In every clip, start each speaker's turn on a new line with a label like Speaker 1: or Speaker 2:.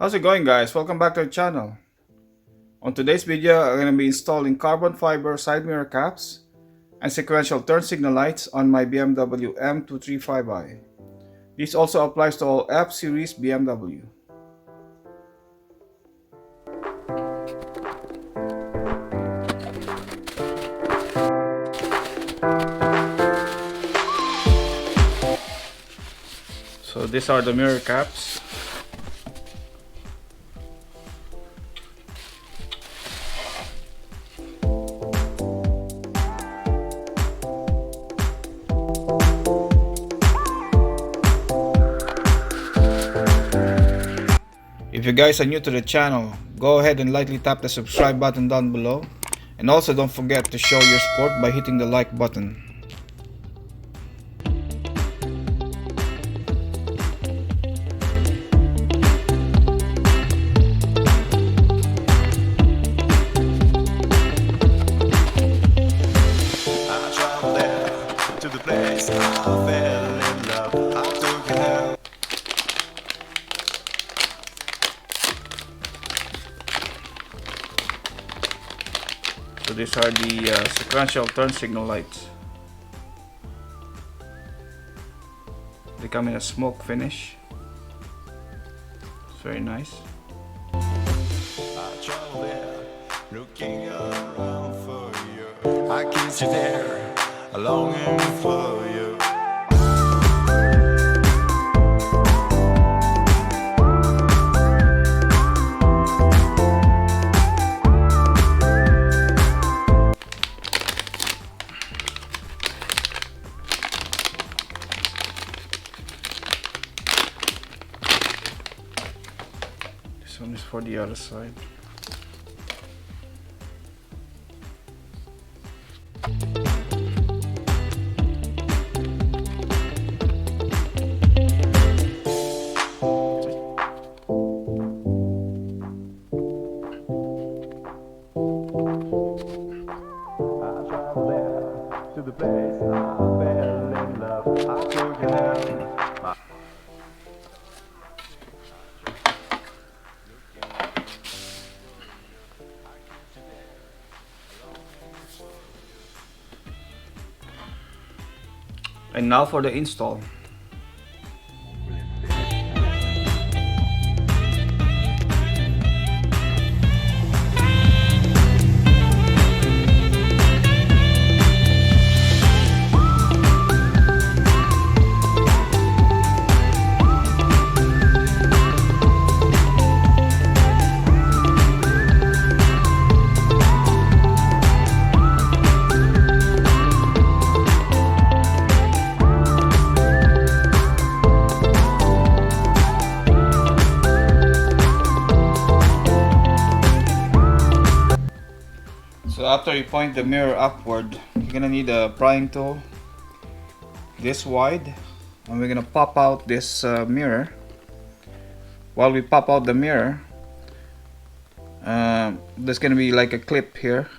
Speaker 1: How's it going, guys? Welcome back to the channel. On today's video, I'm going to be installing carbon fiber side mirror caps and sequential turn signal lights on my BMW M235i. This also applies to all F series BMW. So these are the mirror caps. If you guys are new to the channel, go ahead and lightly tap the subscribe button down below, and also don't forget to show your support by hitting the like button. So these are the sequential turn signal lights. They come in a smoke finish. It's very nice. Looking around for you, I kiss you there, longing for you. This one is for the other side. To the place I fell in love, I took it out. And now for the install. So after you point the mirror upward, you're gonna need a prying tool this wide, and we're gonna pop out this mirror. While we pop out the mirror, there's gonna be like a clip here,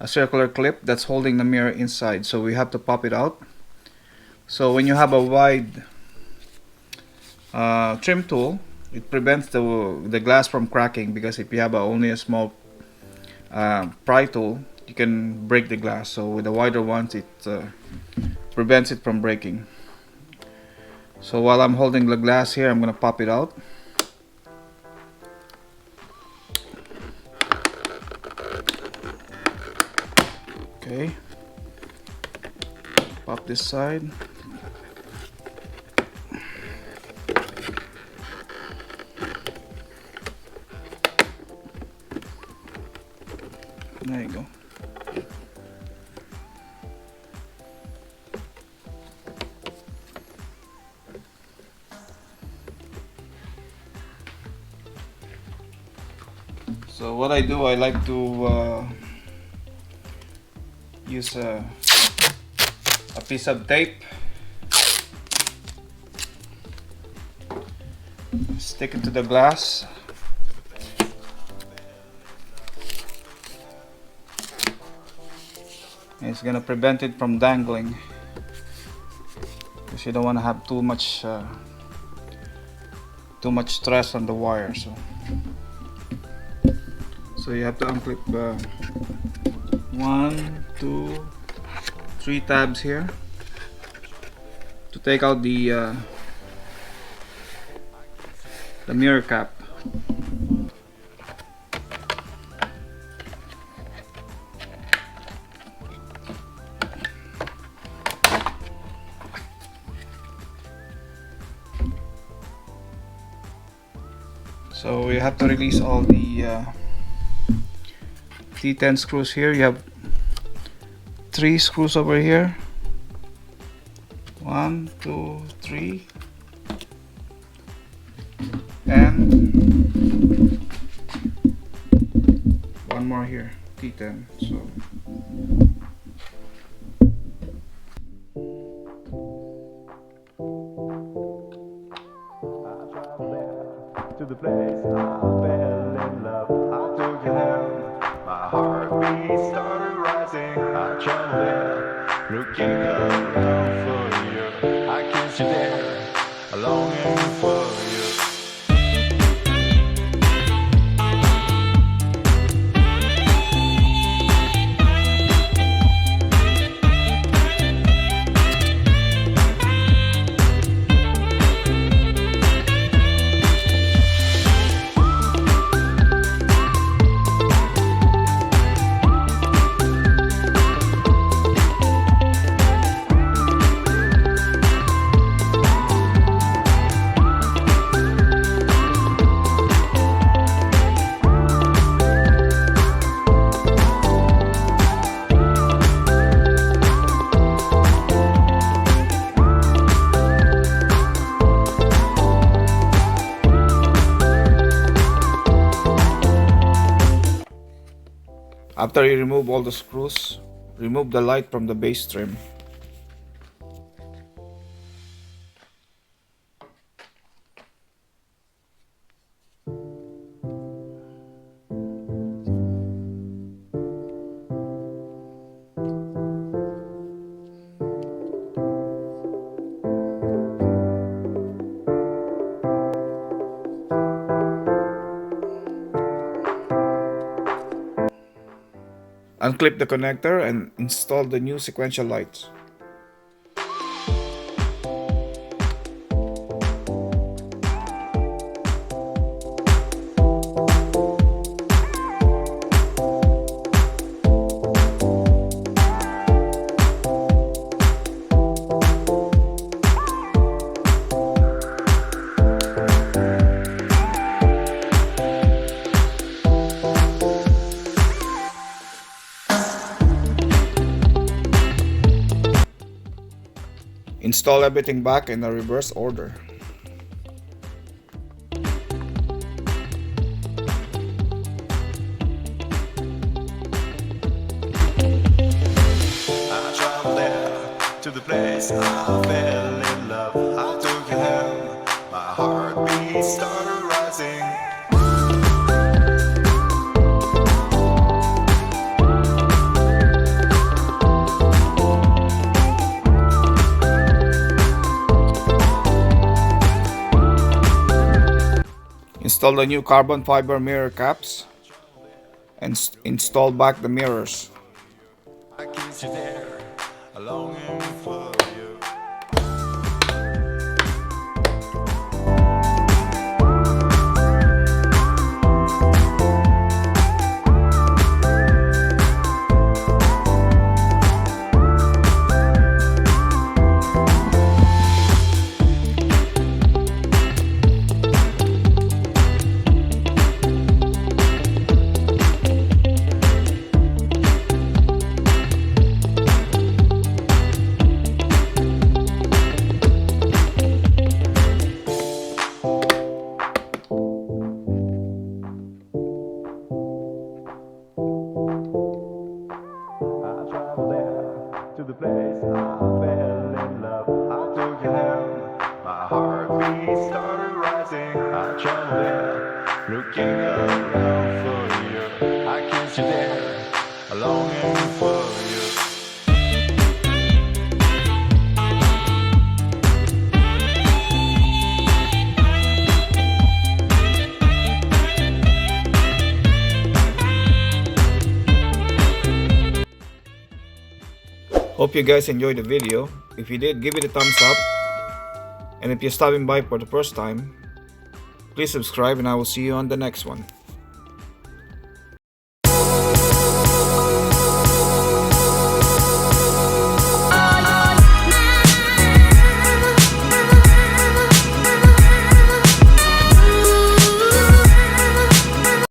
Speaker 1: a circular clip that's holding the mirror inside, so we have to pop it out. So when you have a wide trim tool, it prevents the glass from cracking, because if you have only a small pry tool, you can break the glass. So with the wider ones, it prevents it from breaking. So while I'm holding the glass here, I'm gonna pop it out. Okay, pop this side. There you go. So what I do, I like to use a piece of tape, stick it to the glass. It's gonna prevent it from dangling, because you don't want to have too much too much stress on the wire. So you have to unclip 1, 2, 3 tabs here to take out the mirror cap. So you have to release all the T10 screws here. You have 3 screws over here. 1, 2, 3, and one more here, T10. So
Speaker 2: to the place I fell in love. I took your hand, my heartbeat started rising. I traveled there, looking around for you. I kissed you there, longing for you.
Speaker 1: after you remove all the screws, remove the light from the base trim. Unclip the connector and install the new sequential lights. Install everything back in a reverse order.
Speaker 2: I traveled there to the place I fell in love. I took your hand, my heartbeat started rising.
Speaker 1: Install the new carbon fiber mirror caps and install back the mirrors.
Speaker 2: I kissed you there, longing for you. To the place I fell in love. I took your hand, my heartbeat started rising. I traveled there, looking around for you. I kissed you there, longing for you.
Speaker 1: Hope you guys enjoyed the video. If you did, give it a thumbs up. And if you're stopping by for the first time, please subscribe and I will see you on the next one.